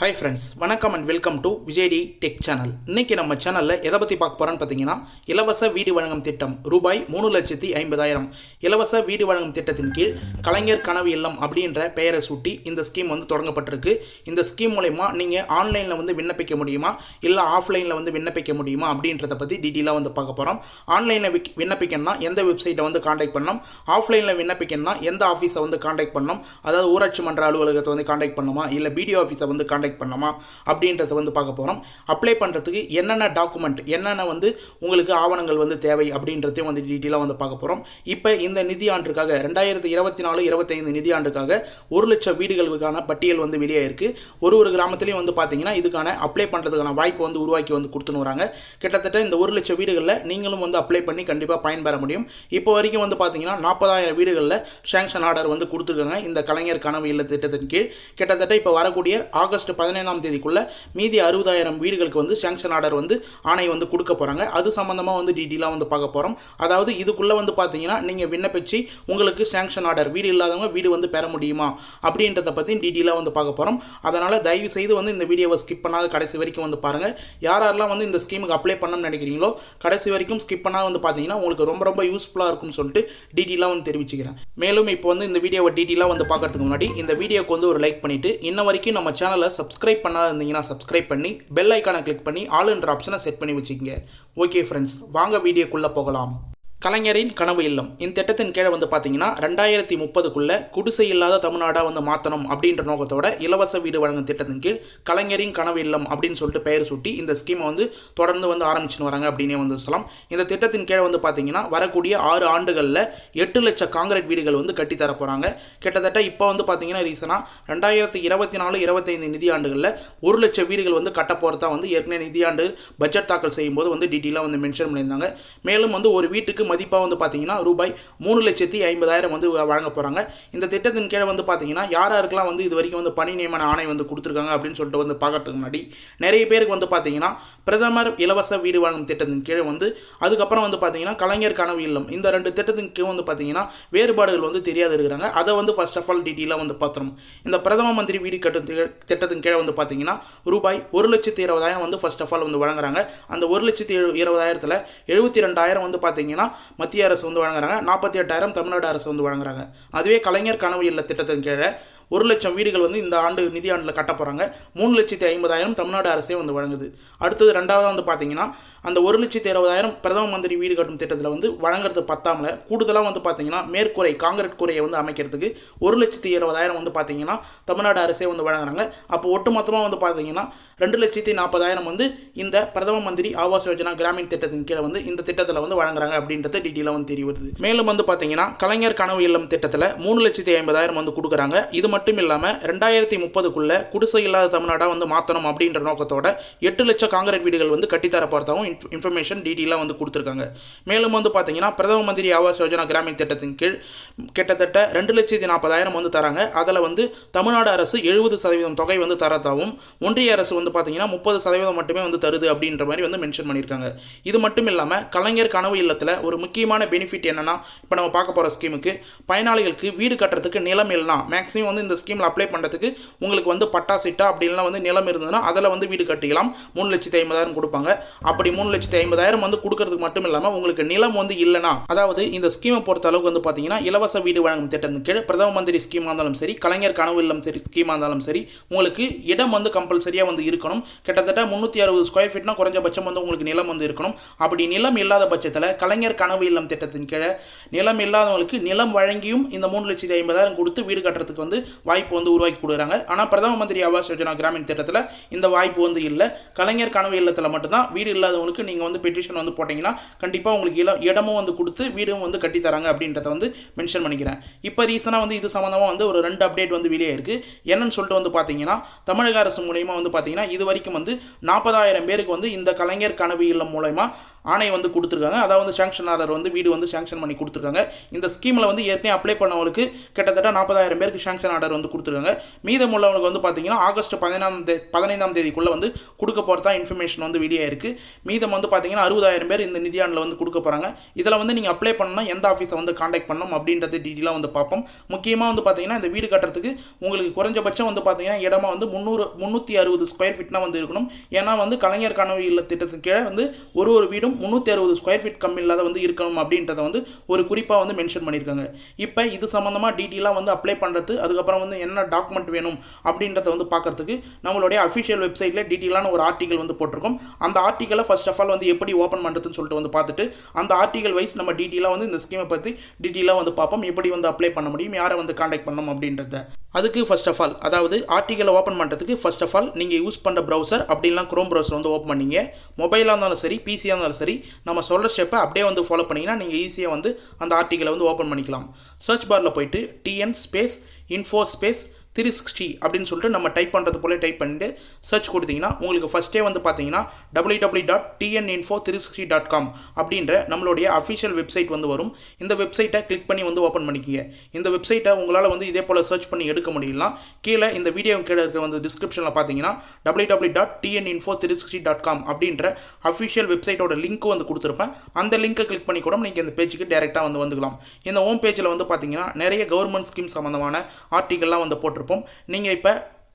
Hi friends, வணக்கம் and welcome to விஜய்டி tech channel. இன்றைக்கி நம்ம சேனலில் எதை பற்றி பார்க்க போகிறோன்னு பார்த்தீங்கன்னா, இலவச வீடு வழங்கும் திட்டம் ரூபாய் 3,50,000 இலவச வீடு வழங்கும் திட்டத்தின் கீழ் கலைஞர் கனவு இல்லம் அப்படின்ற பெயரை சூட்டி இந்த ஸ்கீம் வந்து தொடங்கப்பட்டிருக்கு. இந்த ஸ்கீம் மூலயமா நீங்கள் ஆன்லைனில் வந்து விண்ணப்பிக்க முடியுமா, இல்லை ஆஃப்லைனில் வந்து விண்ணப்பிக்க முடியுமா அப்படின்றத பற்றி டீட்டெயிலாக வந்து பார்க்க போகிறோம். ஆன்லைனில் விண்ணப்பிக்கணும்னா எந்த வெப்சைட்டை வந்து காண்டாக்ட் பண்ணணும், ஆஃப்லைனில் விண்ணப்பிக்கணும்னா எந்த ஆஃபீஸை வந்து காண்டாக்ட் பண்ணணும், அதாவது ஊராட்சி மன்ற அலுவலகத்தை வந்து காண்டாக்ட் பண்ணணுமா, இல்லை பிடிஓ ஆஃபீஸை வந்து காண்டாக்ட் பண்ணலாமா அப்படின்றத வந்து பார்க்க போகிறோம். அப்ளை பண்ணுறதுக்கு என்னென்ன டாக்குமெண்ட், என்னென்ன வந்து உங்களுக்கு ஆவணங்கள் வந்து தேவை அப்படின்றதையும் வந்து டீட்டெயிலாக வந்து பார்க்க போகிறோம். இப்போ இந்த நிதி ஆண்டுக்காக 2024-25 நிதி ஆண்டுக்காக 1 லட்சம் வீடுகளுக்கான பட்டியல் வந்து வெளியே இருக்குது. ஒரு கிராமத்துலேயும் வந்து பார்த்தீங்கன்னா இதுக்கான அப்ளை பண்ணுறதுக்கான வாய்ப்பு வந்து உருவாக்கி வந்து கொடுத்துன்னு வராங்க. கிட்டத்தட்ட இந்த 1 லட்சம் வீடுகளில் நீங்களும் வந்து அப்ளை பண்ணி கண்டிப்பாக பயன்பெற முடியும். இப்போ வரைக்கும் வந்து பார்த்தீங்கன்னா 40,000 வீடுகளில் சேங்ஷன் ஆர்டர் வந்து கொடுத்துருக்காங்க இந்த கலைஞர் கனவு இல்ல திட்டத்தின் கீழ். கிட்டத்தட்ட இப்போ வரக்கூடிய ஆகஸ்ட் 15ஆம் தேதிக்குள்ள மீதி 60,000 வீடுகளுக்கு வந்து சேங்ஷன் ஆர்டர் வந்து ஆணை வந்து கொடுக்க போகிறாங்க. அது சம்மந்தமாக வந்து டீட்டெயிலாக வந்து பார்க்க போகிறோம். அதாவது இதுக்குள்ளே வந்து பார்த்தீங்கன்னா நீங்கள் விண்ணப்பிச்சு உங்களுக்கு சேங்ஷன் ஆர்டர், வீடு இல்லாதவங்க வீடு வந்து பெற முடியுமா அப்படின்றத பற்றி டீட்டெயிலாக வந்து பார்க்க போகிறோம். அதனால் தயவு செய்து வந்து இந்த வீடியோவை ஸ்கிப் பண்ணாத கடைசி வரைக்கும் வந்து பாருங்கள். யாரெல்லாம் வந்து இந்த ஸ்கீமுக்கு அப்ளை பண்ணணும்னு நினைக்கிறீங்களோ கடைசி வரைக்கும் ஸ்கிப் பண்ணால் வந்து பார்த்தீங்கன்னா உங்களுக்கு ரொம்ப யூஸ்ஃபுல்லாக இருக்கும்னு சொல்லிட்டு டீட்டெயிலாக வந்து தெரிவிச்சுக்கிறேன். மேலும் இப்போ வந்து இந்த வீடியோவை டீட்டெயிலாக வந்து பார்க்கறதுக்கு முன்னாடி இந்த வீடியோக்கு வந்து ஒரு லைக் பண்ணிவிட்டு இன்ன வரைக்கும் நம்ம சேனலை சப்ஸ்கிரைப் பண்ணாத இருந்தீங்கன்னா சப்ஸ்கிரைப் பண்ணி பெல் ஐக்கானை கிளிக் பண்ணி ஆல்ன்ற ஆப்ஷனை செட் பண்ணி வச்சுக்கோங்க. ஓகே ஃப்ரெண்ட்ஸ், வாங்க வீடியோக்குள்ளே போகலாம். கலைஞரின் கனவு இல்லம் இந்த திட்டத்தின் கீழே வந்து பார்த்தீங்கன்னா 2030க்குள்ளே குடிசை இல்லாத தமிழ்நாடாக வந்து மாற்றணும் அப்படின்ற நோக்கத்தோட இலவச வீடு வழங்கும் திட்டத்தின் கீழ் கலைஞரின் கனவு இல்லம் அப்படின்னு சொல்லிட்டு பெயர் சூட்டி இந்த ஸ்கீமை வந்து தொடர்ந்து வந்து ஆரம்பிச்சுன்னு வராங்க அப்படின்னே வந்து சொல்லலாம். இந்த திட்டத்தின் கீழே வந்து பார்த்தீங்கன்னா வரக்கூடிய 6 ஆண்டுகளில் 8 லட்சம் காங்கிரீட் வீடுகள் வந்து கட்டித்தர போகிறாங்க. கிட்டத்தட்ட இப்போ வந்து பார்த்தீங்கன்னா ரீசனாக 2024-25 நிதி ஆண்டுகளில் 1 லட்சம் வீடுகள் வந்து கட்ட போகிறதா வந்து ஏற்கனவே நிதியாண்டு பட்ஜெட் தாக்கல் செய்யும்போது வந்து டீட்டெயிலாக வந்து மென்ஷன் பண்ணியிருந்தாங்க. மேலும் வந்து ஒரு வீட்டுக்கு மதிப்பாக வந்து பார்த்தீங்கன்னா ரூபாய் 3,50,000 வந்து வழங்க போகிறாங்க. இந்த திட்டத்தின் கீழே வந்து பார்த்தீங்கன்னா யாருக்கெல்லாம் வந்து இது வரைக்கும் வந்து பணி நியமன ஆணை வந்து கொடுத்துருக்காங்க அப்படின்னு சொல்லிட்டு வந்து பார்க்கறதுக்கு முன்னாடி நிறைய பேருக்கு வந்து பார்த்தீங்கன்னா பிரதமர் இலவச வீடு வழங்கும் திட்டத்தின் கீழே வந்து அதுக்கப்புறம் வந்து பார்த்தீங்கன்னா கலைஞர் கனவு இல்லம் இந்த 2 திட்டத்தின் கீழே வந்து பார்த்தீங்கன்னா வேறுபாடுகள் வந்து தெரியாது இருக்கிறாங்க. அதை வந்து ஃபர்ஸ்ட் ஆஃப் ஆல் டீட்டெயிலாக வந்து பார்த்துரும். இந்த பிரதம மந்திரி வீடு கட்டும் திட்டத்தின் கீழே வந்து பார்த்தீங்கன்னா ரூபாய் 1,20,000 வந்து ஃபர்ஸ்ட் ஆஃப் ஆல் வந்து வழங்குறாங்க. அந்த 1,20,000ல் 72,000 வந்து பார்த்தீங்கன்னா மத்திய அரசு வந்து வழங்குறாங்க, 48,000 தமிழ்நாடு அரசு வந்து வழங்குறாங்க. அதுவே கலைஞர் கனவு இல்ல திட்டத்தின் கீழே 1 லட்சம் வீடுகள் வந்து இந்த ஆண்டு நிதியாண்டில் கட்ட போகிறாங்க. 3,50,000 தமிழ்நாடு அரசே வந்து வழங்குது. அடுத்தது ரெண்டாவது வந்து பார்த்தீங்கன்னா அந்த 1,20,000 பிரதம மந்திரி வீடு கட்டும் திட்டத்தில் வந்து வழங்குறது பத்தாமல கூடுதலாக வந்து பார்த்தீங்கன்னா மேற்கூரை காங்கிரீட் கூரையை வந்து அமைக்கிறதுக்கு 1,20,000 வந்து பார்த்தீங்கன்னா தமிழ்நாடு அரசே வந்து வழங்குறாங்க. அப்போ ஒட்டுமொத்தமாக வந்து பார்த்தீங்கன்னா 2,40,000 வந்து இந்த பிரதம மந்திரி ஆவாஸ் யோஜனா கிராமீண் திட்டத்தின் கீழே வந்து இந்த திட்டத்தில் வந்து வழங்குறாங்க அப்படின்றத டீட்டெயிலாக வந்து தெரிய வருது. மேலும் வந்து பார்த்தீங்கன்னா கலைஞர் கனவு இல்லம் திட்டத்தில் 3,50,000 வந்து கொடுக்குறாங்க. இது மட்டும் இல்லாமல் 2030க்குள்ளே குடிசை இல்லாத தமிழ்நாடாக வந்து மாற்றணும் அப்படின்ற நோக்கத்தோட 8 லட்சம் காங்கிரீட் வீடுகள் வந்து கட்டித்தர போகிறதாகவும் இன்ஃபர்மேஷன் டீட்டெயிலாக வந்து கொடுத்துருக்காங்க. மேலும் வந்து பார்த்தீங்கன்னா பிரதம மந்திரி ஆவாஸ் யோஜனா கிராமீண் திட்டத்தின் கீழ் கிட்டத்தட்ட 2,40,000 வந்து தராங்க. அதில் வந்து தமிழ்நாடு அரசு 70% தொகை வந்து தரதாகவும் ஒன்றிய அரசு வந்து பார்த்தீங்கன்னா 30% மட்டுமே வந்து தருது அப்படின்ற மாதிரி வந்து மென்ஷன் பண்ணியிருக்காங்க. இது மட்டும் இல்லாமல் கலைஞர் கனவு இல்லத்தில் ஒரு முக்கியமான பெனிஃபிட் என்னன்னா, இப்போ நம்ம பார்க்க போகிற ஸ்கீமுக்கு பயனாளிகளுக்கு வீடு கட்டுறதுக்கு நிலம் இல்லைனா மேக்ஸிமம் வந்து இந்த ஸ்கீமில் அப்ளை பண்ணுறதுக்கு உங்களுக்கு வந்து பட்டா சிட்டா அப்படின்லாம் வந்து நிலம் இருந்ததுன்னா அதில் வந்து வீடு கட்டிக்கலாம். 3,50,000 கொடுப்பாங்க. அப்படி 3,50,000 வந்து கொடுக்கறதுக்கு மட்டும் இல்லாமல் உங்களுக்கு நிலம் வந்து இல்லைனா, அதாவது இந்த ஸ்கீமை பொறுத்த அளவுக்கு வந்து பார்த்தீங்கன்னா இலவச வீடு வழங்கும் திட்டத்தின் கீழ் பிரதம மந்திரி ஸ்கீமாக இருந்தாலும் சரி, கலைஞர் கனவு இல்லம் சரி ஸ்கீமாக இருந்தாலும் சரி, உங்களுக்கு இடம் வந்து கம்பல்சரியாக வந்து இருக்கணும். கிட்டத்தட்ட 360 ஸ்கொயர் ஃபீட்னா குறைஞ்சபட்சம் வந்து உங்களுக்கு நிலம் வந்து இருக்கணும். அப்படி நிலம் இல்லாத பட்சத்தில் கலைஞர் கனவு இல்லம் திட்டத்தின் கீழே நிலம் இல்லாதவங்களுக்கு நிலம் வழங்கியும் இந்த 3,50,000 கொடுத்து வீடு கட்டுறதுக்கு வந்து வாய்ப்பு வந்து உருவாக்கி கொடுக்குறாங்க. ஆனால் பிரதம மந்திரி ஆவாஸ் யோஜனா கிராமீண் திட்டத்தில் இந்த வாய்ப்பு வந்து இல்லை. கலைஞர் கனவு இல்லத்தில் மட்டும்தான் வீடு இல்லாதவங்களுக்கு நீங்கள் வந்து பெட்டிஷன் வந்து போட்டிங்கன்னா கண்டிப்பாக உங்களுக்கு இடமும் வந்து கொடுத்து வீடும் வந்து கட்டித்தராங்க அப்படின்றத வந்து மென்ஷன் பண்ணிக்கிறேன். இப்போ ரீசனாக வந்து இது சம்மந்தமாக வந்து ஒரு 2 அப்டேட் வந்து வெளியே இருக்குது. என்னன்னு சொல்லிட்டு வந்து பார்த்தீங்கன்னா தமிழக அரசு மூலயமா வந்து பார்த்தீங்கன்னா இது வரைக்கும் வந்து 40,000 பேருக்கு வந்து இந்த கலைஞர் கனவு இல்லம் மூலமா ஆணை வந்து கொடுத்துருக்காங்க. அதாவது வந்து சேங்ஷன் ஆர்டர் வந்து வீடு வந்து சேங்ஷன் பண்ணி கொடுத்துருக்காங்க. இந்த ஸ்கீமில் வந்து ஏற்கனவே அப்ளை பண்ணவங்களுக்கு கிட்டத்தட்ட 40,000 பேருக்கு சேங்ஷன் ஆர்டர் வந்து கொடுத்துருக்காங்க. மீதமுள்ளவங்களுக்கு வந்து பார்த்தீங்கன்னா ஆகஸ்ட் 15ஆம் தேதிக்குள்ளே வந்து கொடுக்க போகிறதா இன்ஃபர்மேஷன் வந்து வெளியே இருக்குது. மீதம் வந்து பார்த்தீங்கன்னா 60,000 பேர் இந்த நிதியாண்டில் வந்து கொடுக்க போகிறாங்க. இதில் வந்து நீங்கள் அப்ளை பண்ணணும்னா எந்த ஆஃபீஸை வந்து காண்டாக்ட் பண்ணணும் அப்படின்றது டீட்டெயிலாக வந்து பார்ப்போம். முக்கியமாக வந்து பார்த்தீங்கன்னா இந்த வீடு கட்டுறதுக்கு உங்களுக்கு குறைஞ்சபட்சம் வந்து பார்த்தீங்கன்னா இடமா வந்து 360 ஸ்கொயர் ஃபீட்னா வந்து இருக்கணும். ஏன்னா வந்து கலைஞர் கனவு இல்ல திட்டத்தின் கீழே வந்து ஒரு வீடும் 360 ஸ்கொயர் ஃபீட் கம்மி இல்லாத வந்து இருக்கணும் அப்படின்றத வந்து ஒரு குறிப்பாக வந்து மென்ஷன் பண்ணியிருக்காங்க. இப்போ இது சம்மந்தமாக டீட்டெயிலாக வந்து அப்ளை பண்ணுறது, அதுக்கப்புறம் வந்து என்ன டாக்குமெண்ட் வேணும் அப்படின்றத வந்து பார்க்கறதுக்கு நம்மளுடைய அஃபிஷியல் வெப்சைட்டில் டீட்டெயிலான ஒரு ஆர்டிகல் வந்து போட்டிருக்கோம். அந்த ஆர்டிகலை ஃபர்ஸ்ட் ஆஃப் ஆல் வந்து எப்படி ஓப்பன் பண்ணுறதுன்னு சொல்லிட்டு வந்து பார்த்துட்டு அந்த ஆர்டிகல் வைஸ் நம்ம டீட்டெயிலாக வந்து இந்த ஸ்கீமை பற்றி டீட்டெயிலாக வந்து பார்ப்போம். எப்படி வந்து அப்ளை பண்ண முடியும், யாரை வந்து காண்டாக்ட் பண்ணணும் அப்படின்றத. அதுக்கு ஃபர்ஸ்ட் ஆஃப் ஆல் அதாவது ஆர்டிகலை ஓப்பன் பண்ணுறதுக்கு ஃபர்ஸ்ட் ஆஃப் ஆல் நீங்கள் யூஸ் பண்ணுற ப்ரௌசர் அப்படின்லாம் குரோம் ப்ரௌசர் வந்து ஓப்பன் பண்ணிங்க. மொபைலாக இருந்தாலும் சரி, பிசியாக இருந்தாலும் சரி, நம்ம சொல்கிற ஸ்டெப்பை அப்படியே வந்து ஃபாலோ பண்ணிங்கன்னா நீங்கள் ஈஸியாக வந்து அந்த ஆர்டிகலை வந்து ஓப்பன் பண்ணிக்கலாம். சர்ச் பாரில் போயிட்டு TN_info_360 அப்படின்னு சொல்லிட்டு நம்ம டைப் பண்ணுறது போல டைப் பண்ணிட்டு சர்ச் கொடுத்தீங்கன்னா உங்களுக்கு ஃபஸ்ட்டே வந்து பார்த்தீங்கன்னா www.tninfo360.com அப்படின்ற நம்மளுடைய அஃபிஷியல் வெப்சைட் வந்து வரும். இந்த வெப்சைட்டை கிளிக் பண்ணி வந்து ஓப்பன் பண்ணிக்கிங்க. இந்த வெப்சைட்டை உங்களால் வந்து இதே போல் சர்ச் பண்ணி எடுக்க முடியலாம். கீழே இந்த வீடியோ கீழே இருக்க வந்து டிஸ்கிரிப்ஷனில் பார்த்தீங்கன்னா www.tninfo360.com அப்படின்ற அஃபிஷியல் வெப்சைட்டோட லிங்க் வந்து கொடுத்துருப்பேன். அந்த லிங்கை கிளிக் பண்ணி கூட நீங்கள் இந்த பேஜுக்கு டேரெக்டாக வந்து வந்துக்கலாம். இந்த ஹோம் பேஜில் வந்து பார்த்தீங்கன்னா நிறைய கவர்மெண்ட் ஸ்கீம் சம்மந்தமான ஆர்டிகல்லாம் வந்து போட்டிருப்போம். நீங்கள் இப்போ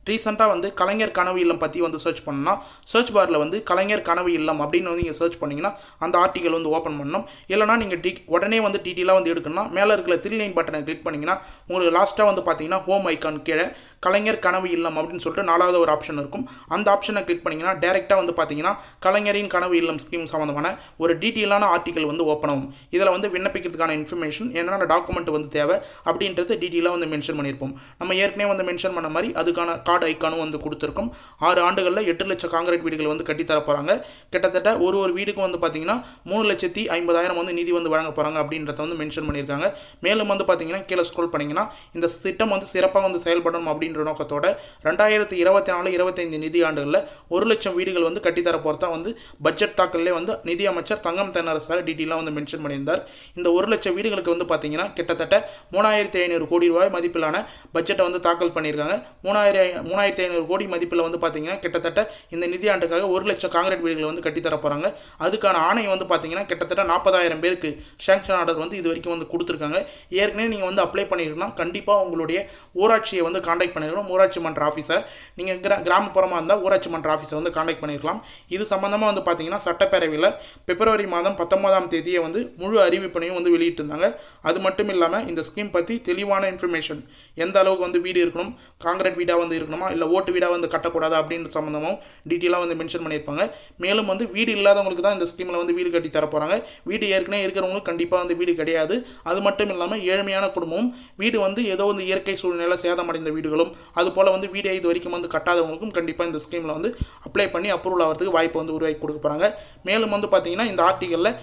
ரீசெண்டாக வந்து கலைஞர் கனவு இல்லம் பற்றி வந்து சர்ச் பண்ணால் சர்ச் பாரில் வந்து கலைஞர் கனவு இல்லம் அப்படின்னு வந்து நீங்கள் சர்ச் பண்ணிங்கன்னா அந்த ஆர்டிகல் வந்து ஓப்பன் பண்ணணும். இல்லைனா நீங்கள் உடனே வந்து டீட்டெயிலாக வந்து எடுக்கணும்னா மேலே இருக்கிற 3 லைன் பட்டனை கிளிக் பண்ணிங்கன்னா உங்களுக்கு லாஸ்ட்டாக வந்து பார்த்தீங்கன்னா ஹோம் ஐக்கான் கீழே கலைஞர் கனவு இல்லம் அப்படின்னு சொல்லிட்டு 4வது ஒரு ஆப்ஷன் இருக்கும். அந்த ஆப்ஷனை கிளிக் பண்ணிங்கன்னா டேரெக்டாக வந்து பார்த்தீங்கன்னா கலைஞரின் கனவு இல்லம் ஸ்கீம் சம்மந்தமான ஒரு டீட்டெயிலான ஆர்டிகல் வந்து ஓப்பன் ஆகும். இதில் வந்து விண்ணப்பிக்கிறதுக்கான இன்ஃபர்மேஷன் என்னென்ன டாக்குமெண்ட் வந்து தேவை அப்படின்றது டீட்டெயிலாக வந்து மென்ஷன் பண்ணியிருப்போம். நம்ம ஏற்கனவே வந்து மென்ஷன் பண்ண மாதிரி அதுக்கான கார்டு ஐக்கானும் வந்து கொடுத்துருக்கோம். 6 ஆண்டுகளில் 8 லட்சம் காங்கிரீட் வீடுகள் வந்து கட்டித்தர போகிறாங்க. கிட்டத்தட்ட ஒரு வீடுக்கும் வந்து பார்த்தீங்கன்னா 3,50,000 வந்து நிதி வந்து வழங்க போகிறாங்க அப்படின்றத வந்து மென்ஷன் பண்ணியிருக்காங்க. மேலும் வந்து பார்த்தீங்கன்னா கீழே ஸ்க்ரோல் பண்ணிங்கன்னா இந்த திட்டம் வந்து சிறப்பாக வந்து செயல்படணும் அப்படின்னு நோக்கத்தோட 2024-25 நிதி ஆண்டுகளில் 1 லட்சம் வீடுகள் வந்து கட்டித்தர போகிறதா வந்து பட்ஜெட் தாக்கல்லே வந்து நிதி அமைச்சர் தங்கம் தென்னரசு டீட்டெயிலாக வந்து மென்ஷன் பண்ணியிருந்தார். இந்த 1 லட்சம் வீடுகளுக்கு வந்து பார்த்தீங்கன்னா கிட்டத்தட்ட 3,500 கோடி ரூபாய் மதிப்பிலான பட்ஜெட்டை வந்து தாக்கல் பண்ணியிருக்காங்க. 3,500 கோடி மதிப்பில் வந்து பார்த்தீங்கன்னா கிட்டத்தட்ட இந்த நிதி ஆண்டுக்காக 1 லட்சம் காங்கிரீட் வீடுகள் வந்து கட்டித்தர போகிறாங்க. அதுக்கான ஆணை வந்து பார்த்தீங்கன்னா கிட்டத்தட்ட 40,000 பேருக்கு சேங்ஷன் ஆர்டர் வந்து இது வரைக்கும் வந்து கொடுத்துருக்காங்க. ஏற்கனவே நீங்கள் வந்து அப்ளை பண்ணியிருக்கீங்கன்னா கண்டிப்பாக உங்களுடைய ஊராட்சியை வந்து காண்டாக்ட் பண்ணிருக்கணும். ஊராட்சி மன்ற ஆஃபீஸர் நீங்கள் கிராமப்புறமாக இருந்தால் ஊராட்சி மன்ற ஆஃபீஸர் வந்து காண்டாக்ட் பண்ணியிருக்கலாம். இது சம்மந்தமாக வந்து பார்த்தீங்கன்னா சட்டப்பேரவையில் பிப்ரவரி மாதம் 19ஆம் தேதியை வந்து முழு அறிவிப்பினையும் வந்து வெளியிட்டிருந்தாங்க. அது மட்டும் இல்லாமல் இந்த ஸ்கீம் பற்றி தெளிவான இன்ஃபர்மேஷன் எந்த அளவுக்கு வந்து வீடு இருக்கணும், காங்கிரீட் வீடாக வந்து இருக்கணுமா இல்லை ஓட்டு வீடாக வந்து கட்டக்கூடாது அப்படின்ற சம்மந்தமும் டீட்டெயிலாக வந்து மென்ஷன் பண்ணியிருப்பாங்க. மேலும் வந்து வீடு இல்லாதவங்களுக்கு தான் இந்த ஸ்கீமில் வந்து வீடு கட்டி தர போகிறாங்க. வீடு ஏற்கனவே இருக்கிறவங்களுக்கு கண்டிப்பாக வந்து வீடு கிடையாது. அது மட்டும் இல்லாமல் ஏழ்மையான குடும்பமும் வீடு வந்து ஏதோ வந்து இயற்கை சூழ்நிலை சேதமடைந்த வீடுகளும் அதுபோல் வந்து வீடு இது வரைக்கும் வந்து கட்டாதவங்களுக்கும் கண்டிப்பாக இந்த ஸ்கீமில் வந்து அப்ளை பண்ணி அப்ரூவல் ஆகிறதுக்கு வாய்ப்பு வந்து உருவாக்கி கொடுக்க போகிறாங்க. மேலும் வந்து பார்த்தீங்கன்னா இந்த ஆர்டிகலில்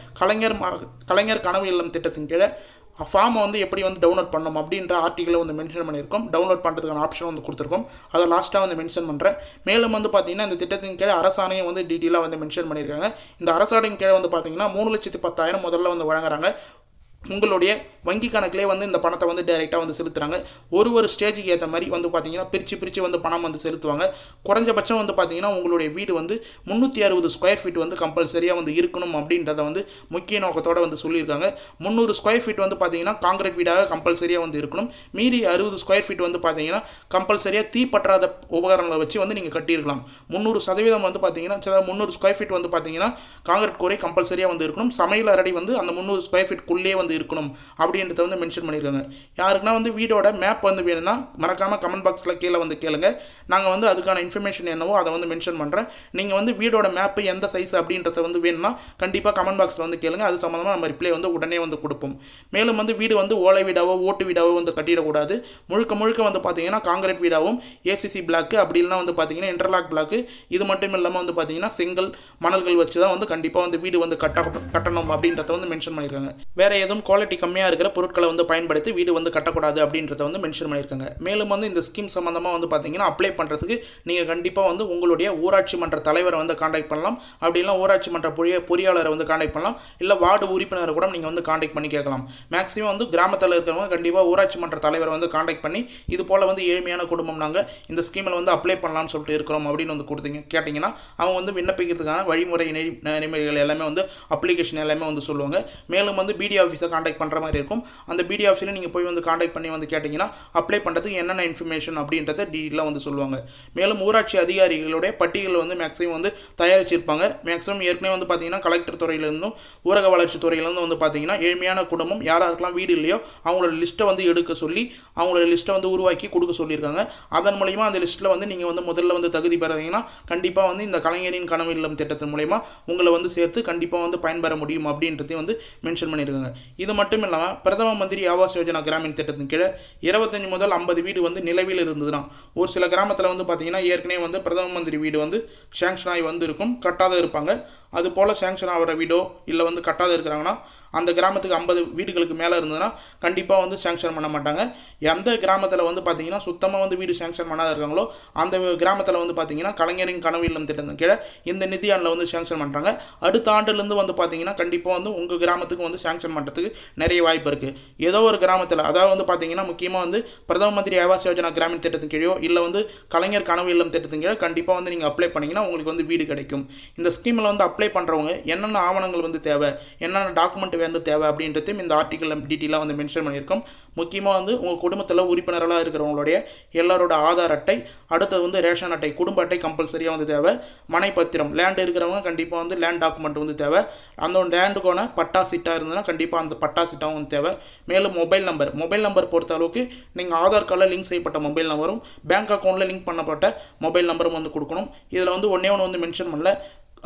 கலைஞர் கனவு இல்லம் திட்டத்தின் கீழே ஃபார்மை வந்து எப்படி வந்து டவுன்லோட் பண்ணணும் அப்படின்ற ஆர்டிகளை வந்து மென்ஷன் பண்ணியிருக்கோம். டவுன்லோட் பண்ணுறதுக்கான ஆப்ஷன் வந்து கொடுத்துருக்கோம். அதை லாஸ்ட்டாக வந்து மென்ஷன் பண்ணுறேன். மேலும் வந்து பார்த்தீங்கன்னா இந்த திட்டத்தின் கீழே அரசாணையை வந்து டீட்டெயிலாக வந்து மென்ஷன் பண்ணியிருக்காங்க. இந்த அரசாணையின் கீழே வந்து பார்த்தீங்கன்னா 3,10,000 முதல்ல வந்து வழங்குறாங்க. உங்களுடைய வங்கி கணக்கிலே வந்து இந்த பணத்தை வந்து டைரெக்டாக வந்து செலுத்துகிறாங்க. ஒரு ஸ்டேஜுக்கு ஏற்ற மாதிரி வந்து பார்த்தீங்கன்னா பிரித்து வந்து பணம் வந்து செலுத்துவாங்க. குறைஞ்சபட்சம் வந்து பார்த்தீங்கன்னா உங்களுடைய வீடு வந்து 360 ஸ்கொயர் ஃபீட் வந்து கம்பல்சரியாக வந்து இருக்கணும் அப்படின்றத வந்து முக்கிய நோக்கத்தோடு வந்து சொல்லியிருக்காங்க. 300 ஸ்கொயர் ஃபீட் வந்து பார்த்தீங்கன்னா காங்கிரீட் வீடாக கம்பல்சரியாக வந்து இருக்கணும். மீறி 60 ஸ்கொயர் ஃபீட் வந்து பார்த்தீங்கன்னா கம்பல்சரியாக தீப்பற்றாத உபகரணங்களை வச்சு வந்து நீங்கள் கட்டியிருக்கலாம். 300% வந்து பார்த்தீங்கன்னா 300 ஸ்கொயர் ஃபீட் வந்து பார்த்தீங்கன்னா காங்கிரீட் கூரை கம்பல்சரியாக வந்து இருக்கணும். சமையல் அரடி வந்து அந்த 300 ஸ்கொயர் ஃபீட்குள்ளே வந்து இருக்கணும் அப்படின்றத வந்து மென்ஷன் பண்ணியிருக்காங்க. யாருக்குன்னா வந்து வீடோட மேப் வந்து வேணும்னா மறக்காமல் கமெண்ட் பாக்ஸில் கீழே வந்து கேளுங்க. நாங்கள் வந்து அதுக்கான இன்ஃபர்மேஷன் என்னவோ அதை வந்து மென்ஷன் பண்ணுறேன். நீங்கள் வந்து வீடோட மேப்பு எந்த சைஸ் அப்படின்றத வந்து வேணும்னா கண்டிப்பாக கமெண்ட் பாக்ஸில் வந்து கேளுங்க. அது சம்மந்தமாக நம்ம ரிப்ளை வந்து உடனே வந்து கொடுப்போம். மேலும் வந்து வீடு வந்து ஓலை வீடாவோ ஓட்டு வீடாவோ வந்து கட்டிடக்கூடாது. முழுக்க வந்து பார்த்தீங்கன்னா காங்கிரீட் வீடாகவும் ஏசிசி பிளாக்கு அப்படி இல்லைனா வந்து பார்த்தீங்கன்னா இன்டர்லாக் பிளாக்கு இது மட்டும் இல்லாமல் வந்து பார்த்தீங்கன்னா செங்கல் மணல்கள் வச்சு தான் வந்து கண்டிப்பாக வந்து வீடு வந்து கட்டணும் அப்படின்றத வந்து மென்ஷன் பண்ணியிருக்காங்க. வேறு எதுவும் மேலும் குவாலிட்டி கம்மியாக இருக்கிற பொருட்களை வந்து பயன்படுத்தி வீடு வந்து கட்டக்கூடாது அப்படின்றத வந்து மென்ஷன் பண்ணியிருக்காங்க. மேலும் வந்து இந்த ஸ்கீம் சம்மந்தமாக வந்து பார்த்தீங்கன்னா அப்ளை பண்ணுறதுக்கு நீங்கள் கண்டிப்பாக வந்து உங்களுடைய ஊராட்சி மன்ற தலைவரை வந்து காண்டாக்ட் பண்ணலாம். அப்படி இல்லை ஊராட்சி மன்ற பொறியாளரை வந்து காண்டாக்ட் பண்ணலாம். இல்லை வார்டு உறுப்பினரை கூட நீங்கள் வந்து காண்டாக்ட் பண்ணி கேட்கலாம். மேக்ஸிமம் வந்து கிராமத்தில் இருக்கிறவங்க கண்டிப்பாக ஊராட்சி மன்ற தலைவரை வந்து காண்டாக்ட் பண்ணி இது போல் வந்து ஏழ்மையான குடும்பம் நாங்கள் இந்த ஸ்கீமில் வந்து அப்ளை பண்ணலாம்னு சொல்லிட்டு இருக்கிறோம் அப்படின்னு வந்து கேட்டிங்கன்னா அவங்க வந்து விண்ணப்பிக்கிறதுக்கான வழிமுறை நெறிமுறைகள் எல்லாமே வந்து அப்ளிகேஷன் எல்லாமே வந்து சொல்லுவாங்க. மேலும் வந்து பிடி ஆஃபீஸை காண்டாக்ட் பண்ணுற மாதிரி இருக்கும். அந்த பிடி ஆஃபீஸில் நீங்கள் போய் வந்து காண்டாக்ட் பண்ணி வந்து கேட்டிங்கன்னா அப்ளை பண்ணுறதுக்கு என்னென்ன இன்ஃபர்மேஷன் அப்படின்றத டீட்டெயிலாக வந்து சொல்லுவாங்க. மேலும் ஊராட்சி அதிகாரிகளுடைய பட்டியல் வந்து மேக்ஸிமம் வந்து தயாரிச்சிருப்பாங்க. மேக்ஸிமம் ஏற்கனவே வந்து பார்த்தீங்கன்னா கலெக்டர் துறையிலேருந்தும் ஊரக வளர்ச்சி துறையிலேருந்து வந்து பார்த்தீங்கன்னா ஏழ்மையான குடும்பம் யாராருக்கெல்லாம் வீடு இல்லையோ அவங்களோட லிஸ்ட்டை வந்து எடுக்க சொல்லி அவங்களோட லிஸ்ட்டை வந்து உருவாக்கி கொடுக்க சொல்லியிருக்காங்க. அதன் மூலிமா அந்த லிஸ்ட்டில் வந்து நீங்கள் வந்து முதல்ல வந்து தகுதி பெறீங்கன்னா கண்டிப்பாக வந்து இந்த கலைஞரின் கனவு இல்லம் திட்டத்தின் மூலமா உங்களை வந்து சேர்த்து கண்டிப்பாக வந்து பயன்பெற முடியும் அப்படின்றதையும் வந்து மென்ஷன் பண்ணியிருக்காங்க. இது மட்டும் இல்லாமல் பிரதம மந்திரி ஆவாஸ் யோஜனா கிராமின் திட்டத்தின் கீழே 25 முதல் 50 வீடு வந்து நிலவில் இருந்ததுன்னா ஒரு சில கிராமத்தில் வந்து பார்த்தீங்கன்னா ஏற்கனவே வந்து பிரதம மந்திரி வீடு வந்து சேங்ஷன் ஆகி வந்து இருக்கும், கட்டாத இருப்பாங்க. அது போல் சேங்ஷன் ஆகிற வீடோ இல்லை வந்து கட்டாத இருக்கிறாங்கன்னா அந்த கிராமத்துக்கு 50 வீடுகளுக்கு மேலே இருந்ததுன்னா கண்டிப்பாக வந்து சேங்ஷன் பண்ண மாட்டாங்க. எந்த கிராமத்தில் வந்து பார்த்தீங்கன்னா சுத்தமாக வந்து வீடு சேங்ஷன் பண்ணாத இருக்காங்களோ அந்த கிராமத்தில் வந்து பார்த்தீங்கன்னா கலைஞரின் கனவு இல்லம் திட்டத்தின் கீழே இந்த நிதியாண்டில் வந்து சேங்ஷன் பண்ணுறாங்க. அடுத்த ஆண்டுலேருந்து வந்து பார்த்தீங்கன்னா கண்டிப்பாக வந்து உங்கள் கிராமத்துக்கு வந்து சேங்ஷன் பண்ணுறதுக்கு நிறைய வாய்ப்பு இருக்குது. ஏதோ ஒரு கிராமத்தில் அதாவது வந்து பார்த்தீங்கன்னா முக்கியமாக வந்து பிரதம மந்திரி ஆவாஸ் யோஜனா கிராமின் திட்டத்தின் கீழோ இல்லை வந்து கலைஞர் கனவு இல்லம் திட்டத்தின் கீழே கண்டிப்பாக வந்து நீங்கள் அப்ளை பண்ணிங்கன்னா உங்களுக்கு வந்து வீடு கிடைக்கும். இந்த ஸ்கீமில் வந்து அப்ளை பண்ணுறவங்க என்னென்ன ஆவணங்கள் வந்து தேவை, என்னென்ன டாக்குமெண்ட் வேணும் தேவை அப்படின்றதையும் இந்த ஆர்டிக்கலில் டீட்டெயிலாக வந்து மென்ஷன் பண்ணியிருக்கோம். முக்கியமாக வந்து உங்கள் குடும்பத்தில் உறுப்பினர்களாக இருக்கிறவங்களுடைய எல்லாரோட ஆதார் அட்டை, அடுத்தது வந்து ரேஷன் அட்டை, குடும்ப அட்டை கம்பல்சரியாக வந்து தேவை. மனை பத்திரம் லேண்ட் இருக்கிறவங்க கண்டிப்பாக வந்து லேண்ட் டாக்குமெண்ட் வந்து தேவை. அந்த லேண்டுக்கான பட்டா சீட்டாக இருந்ததுன்னா கண்டிப்பாக அந்த பட்டா சீட்டாகவும் வந்து தேவை. மேலும் மொபைல் நம்பர் பொறுத்த அளவுக்கு நீங்கள் ஆதார் கார்டில் லிங்க் செய்யப்பட்ட மொபைல் நம்பரும் பேங்க் அக்கௌண்ட்டில் லிங்க் பண்ணப்பட்ட மொபைல் நம்பரும் வந்து கொடுக்கணும். இதில் வந்து ஒன்றே ஒன்று வந்து மென்ஷன் பண்ணல,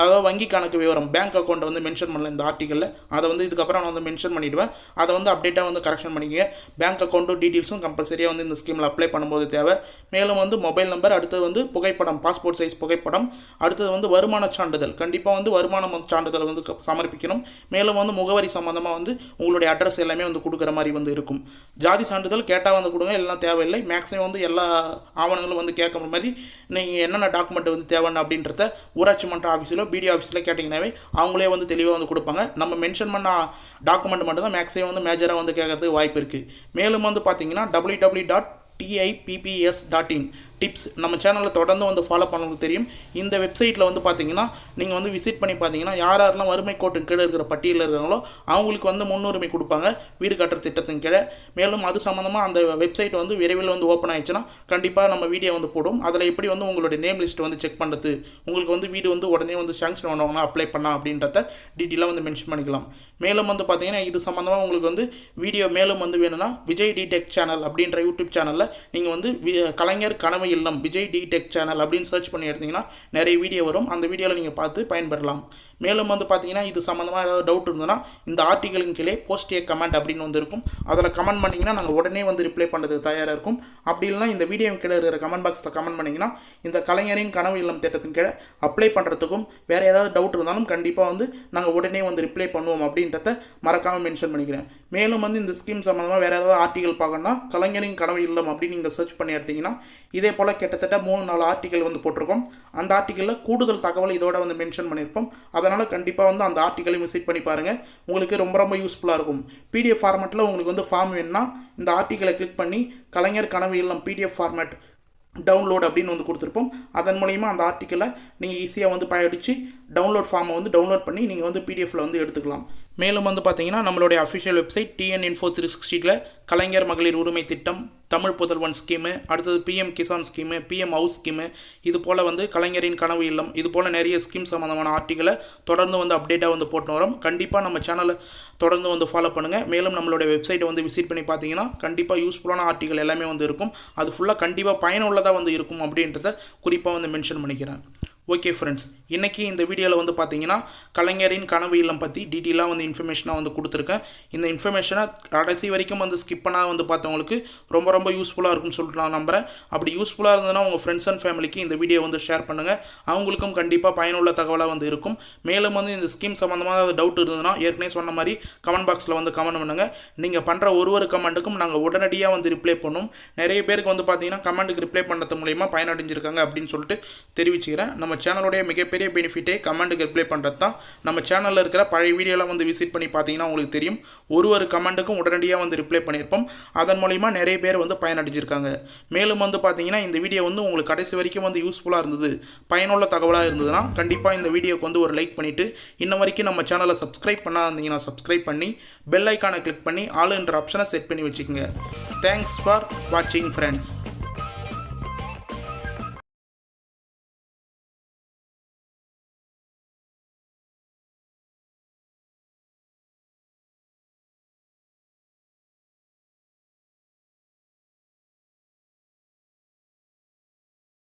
அதாவது வங்கி கணக்கு விவரம் பேங்க் அக்கௌண்ட்டை வந்து மென்ஷன் பண்ணல இந்த ஆர்டிக்கலில். அதை வந்து இதுக்கப்புறம் நான் வந்து மென்ஷன் பண்ணிவிடுவேன். அதை வந்து அப்டேட்டாக வந்து கரெக்ஷன் பண்ணிக்கங்க. பேங்க் அக்கௌண்ட்டும் டீட்டெயில்ஸும் கம்பல்சரியாக வந்து இந்த ஸ்கீமில் அப்ளை பண்ணும்போது தேவை. மேலும் வந்து மொபைல் நம்பர், அடுத்தது வந்து புகைப்படம், பாஸ்போர்ட் சைஸ் புகைப்படம், அடுத்தது வந்து வருமான சான்றிதழ், கண்டிப்பாக வந்து வருமான சான்றிதழ் வந்து சமர்ப்பிக்கணும். மேலும் வந்து முகவரி சம்மந்தமாக வந்து உங்களுடைய அட்ரஸ் எல்லாமே வந்து கொடுக்குற மாதிரி வந்து இருக்கும். ஜாதி சான்றிதழ் கேட்டால் வந்து கொடுங்க, எல்லாம் தேவையில்லை. மேக்ஸிமம் வந்து எல்லா ஆவணங்களும் வந்து கேட்குற மாதிரி நீங்கள் என்னென்ன டாக்குமெண்ட் வந்து தேவைன்னு அப்படின்றத ஊராட்சி மன்ற ஆஃபீஸில் பிடி ஆஃபீஸில் கேட்டிங்கனாவே அவங்களே வந்து தெளிவாக வந்து கொடுப்பாங்க. நம்ம மென்ஷன் பண்ண டாக்குமெண்ட் மட்டும் தான் மேக்ஸிமம் வந்து மேஜராக வந்து கேட்கறதுக்கு வாய்ப்பு இருக்குது. மேலும் வந்து பார்த்தீங்கன்னா www.tipps.in டிப்ஸ் நம்ம சேனலில் தொடர்ந்து வந்து ஃபாலோ பண்ணவங்களுக்கு தெரியும். இந்த வெப்சைட்டில் வந்து பார்த்தீங்கன்னா நீங்கள் வந்து விசிட் பண்ணி பார்த்தீங்கன்னா யாரெல்லாம் வறுமை கோட்டின் கீழே இருக்கிற பட்டியலில் இருக்கிறாங்களோ அவங்களுக்கு வந்து முன்னுரிமை கொடுப்பாங்க வீடு கட்டுற திட்டத்தின் கீழே. மேலும் அது சம்மந்தமாக அந்த வெப்சைட் வந்து விரைவில் வந்து ஓப்பன் ஆயிடுச்சுன்னா கண்டிப்பாக நம்ம வீடியோ வந்து போடும். அதில் எப்படி வந்து உங்களுடைய நேம் லிஸ்ட் வந்து செக் பண்ணுறது, உங்களுக்கு வந்து வீடு வந்து உடனே வந்து சாங்ஷன் பண்ணுவாங்கன்னா அப்ளை பண்ணலாம் அப்படின்றத டீட்டெயிலாக வந்து மென்ஷன் பண்ணிக்கலாம். மேலும் வந்து பார்த்தீங்கன்னா இது சம்மந்தமாக உங்களுக்கு வந்து வீடியோ மேலும் வந்து வேணும்னா விஜய் டி டெக் சேனல் அப்படின்ற யூடியூப் சேனலில் நீங்கள் வந்து கலைஞர் கனவு இல்லம் விஜய் டி டெக் சேனல் அப்படின்னு சர்ச் பண்ணி எடுத்தீங்கன்னா நிறைய வீடியோ வரும். அந்த வீடியோவில் நீங்கள் பார்த்து பயன்பெறலாம். மேலும் வந்து பார்த்தீங்கன்னா இது சம்மந்தமாக ஏதாவது டவுட் இருந்ததுன்னா இந்த ஆர்டிக்கலின் கீழே போஸ்ட் ஏ கமெண்ட் அப்படின்னு வந்து இருக்கும். அதில் கமெண்ட் பண்ணிங்கன்னா நாங்கள் உடனே வந்து ரிப்ளை பண்ணுறதுக்கு தயாராக இருக்கும். அப்படி இல்லைனா இந்த வீடியோ கீழே இருக்கிற கமெண்ட் பாக்ஸில் கமெண்ட் பண்ணிங்கன்னா இந்த கலைஞரின் கனவு இல்லம் திட்டத்தின் கீழே அப்ளை பண்ணுறதுக்கும் வேறு ஏதாவது டவுட் இருந்தாலும் கண்டிப்பாக வந்து நாங்கள் உடனே வந்து ரிப்ளை பண்ணுவோம் அப்படின்றத மறக்காமல் மென்ஷன் பண்ணிக்கிறேன். மேலும் வந்து இந்த ஸ்கீம் சம்மந்தமாக வேறு ஏதாவது ஆர்டிக்கல் பார்க்கணுன்னா கலைஞரின் கனவு இல்லம் அப்படின்னு நீங்கள் சர்ச் பண்ணி எடுத்தீங்கன்னா இதே போல் கிட்டத்தட்ட 3-4 ஆர்டிக்கல் வந்து போட்டிருக்கோம். அந்த ஆர்டிக்கலில் கூடுதல் தகவல் இதோட வந்து மென்ஷன் பண்ணியிருப்போம். அதனால் கண்டிப்பாக வந்து அந்த ஆர்டிக்கலையும் விசிட் பண்ணி பாருங்கள், உங்களுக்கு ரொம்ப ரொம்ப யூஸ்ஃபுல்லாக இருக்கும். பிடிஎஃப் ஃபார்மேட்டில் உங்களுக்கு வந்து ஃபார்ம் வேணும்னா இந்த ஆர்டிக்கலை கிளிக் பண்ணி கலைஞர் கனவு இல்லம் பிடிஎஃப் ஃபார்மேட் டவுன்லோட் அப்படின்னு வந்து கொடுத்துருப்போம். அதன் மூலிமா அந்த ஆர்டிக்கலை நீங்கள் ஈஸியாக வந்து படித்து டவுன்லோட் ஃபார்மை வந்து டவுன்லோட் பண்ணி நீங்கள் வந்து பிடிஎஃப்பில் வந்து எடுத்துக்கலாம். மேலும் வந்து பார்த்தீங்கன்னா நம்மளுடைய அஃபிஷியல் வெப்சைட் TNinfo 360 கலைஞர் மகளிர் உரிமை திட்டம், தமிழ் புதல்வன் ஸ்கீமு, அடுத்தது PM Kisan scheme, PM house scheme, இது போல் வந்து கலைஞரின் கனவு இல்லம், இது போல் நிறைய ஸ்கீம் சம்மந்தமான ஆர்டிக்கலை தொடர்ந்து வந்து அப்டேட்டாக வந்து போட்டு வரோம். கண்டிப்பாக நம்ம சேனலை தொடர்ந்து வந்து ஃபாலோ பண்ணுங்கள். மேலும் நம்மளுடைய வெப்சைட்டை வந்து விசிட் பண்ணி பார்த்தீங்கன்னா கண்டிப்பாக யூஸ்ஃபுல்லான ஆர்டிக்கல் எல்லாமே வந்து இருக்கும். அது ஃபுல்லாக கண்டிப்பாக பயனுள்ளதாக வந்து இருக்கும் அப்படின்றத குறிப்பாக வந்து மென்ஷன் பண்ணிக்கிறேன். ஓகே ஃப்ரெண்ட்ஸ், இன்றைக்கி இந்த வீடியோவில் வந்து பார்த்தீங்கன்னா கலைஞரின் கனவு இல்லம் பற்றி டீட்டெயிலாக வந்து இன்ஃபர்மேஷனாக வந்து கொடுத்துருக்கேன். இந்த இன்ஃபர்மேஷனை கடைசி வரைக்கும் வந்து ஸ்கிப் பண்ணால் வந்து பார்த்தவங்களுக்கு ரொம்ப யூஸ்ஃபுல்லாக இருக்கும்னு சொல்லிட்டு நான் நம்புகிறேன். அப்படி யூஸ்ஃபுல்லாக இருந்ததுன்னா உங்கள் ஃப்ரெண்ட்ஸ் அண்ட் ஃபேமிலிக்கு இந்த வீடியோ வந்து ஷேர் பண்ணுங்கள். அவங்களுக்கும் கண்டிப்பாக பயனுள்ள தகவலாக வந்து இருக்கும். மேலும் வந்து இந்த ஸ்கீம் சம்மந்தமாக டவுட் இருந்ததுன்னா ஏற்கனவே சொன்ன மாதிரி கமெண்ட் பாக்ஸில் வந்து கமெண்ட் பண்ணுங்கள். நீங்கள் பண்ணுற ஒரு கமெண்ட்டுக்கும் நாங்கள் உடனடியாக வந்து ரிப்ளை பண்ணுவோம். நிறைய பேருக்கு வந்து பார்த்தீங்கன்னா கமெண்ட்டுக்கு ரிப்ளை பண்ணுறது மூலிமா பயனடைஞ்சிருக்காங்க அப்படின்னு சொல்லிட்டு தெரிவிச்சுக்கிறேன். நம்ம சேனலுடைய மிகப்பெரிய பெனிஃபிட்டே கமெண்ட்டுக்கு ரிப்ளை பண்ணுறது தான். நம்ம சேனலில் இருக்கிற பழைய வீடியோலாம் வந்து விசிட் பண்ணி பார்த்தீங்கன்னா உங்களுக்கு தெரியும். ஒரு கமெண்ட்டுக்கும் உடனடியாக வந்து ரிப்ளை பண்ணியிருப்போம். அதன் மூலிமா நிறைய பேர் வந்து பயனடைஞ்சிருக்காங்க. மேலும் வந்து பார்த்தீங்கன்னா இந்த வீடியோ வந்து உங்களுக்கு கடைசி வரைக்கும் வந்து யூஸ்ஃபுல்லாக இருந்தது, பயனுள்ள தகவலாக இருந்ததுன்னா கண்டிப்பாக இந்த வீடியோக்கு வந்து ஒரு லைக் பண்ணிவிட்டு இன்ன வரைக்கும் நம்ம சேனலை சப்ஸ்கிரைப் பண்ணாதீங்கன்னா சப்ஸ்கிரைப் பண்ணி பெல் ஐக்கானை கிளிக் பண்ணி ஆல் என்ற ஆப்ஷனை செட் பண்ணி வச்சுக்கோங்க. தேங்க்ஸ் ஃபார் வாட்சிங் ஃப்ரெண்ட்ஸ்.